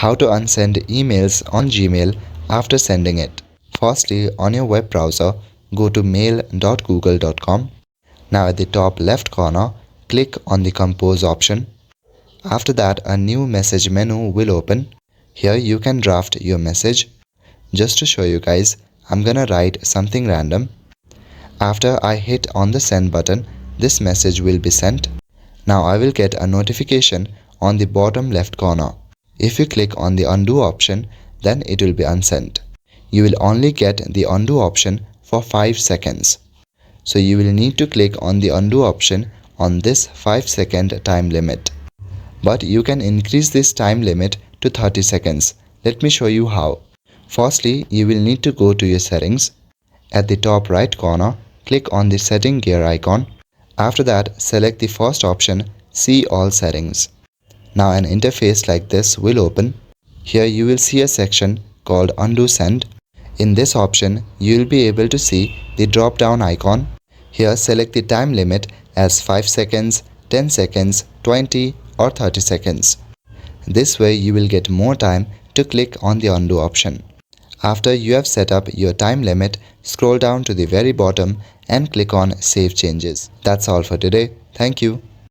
How to unsend emails on Gmail after sending it. Firstly, on your web browser, go to mail.google.com. Now at the top left corner, click on the compose option. After that, a new message menu will open. Here you can draft your message. Just to show you guys, I'm gonna write something random. After I hit on the send button, this message will be sent. Now I will get a notification on the bottom left corner. If you click on the undo option, then it will be unsent. You will only get the undo option for 5 seconds. So you will need to click on the undo option on this 5-second time limit. But you can increase this time limit to 30 seconds. Let me show you how. Firstly, you will need to go to your settings. At the top right corner, click on the setting gear icon. After that, select the first option, See All Settings. Now an interface like this will open. Here you will see a section called Undo Send. In this option, you will be able to see the drop down icon. Here select the time limit as 5 seconds, 10 seconds, 20 or 30 seconds. This way you will get more time to click on the undo option. After you have set up your time limit, scroll down to the very bottom and click on Save Changes. That's all for today. Thank you.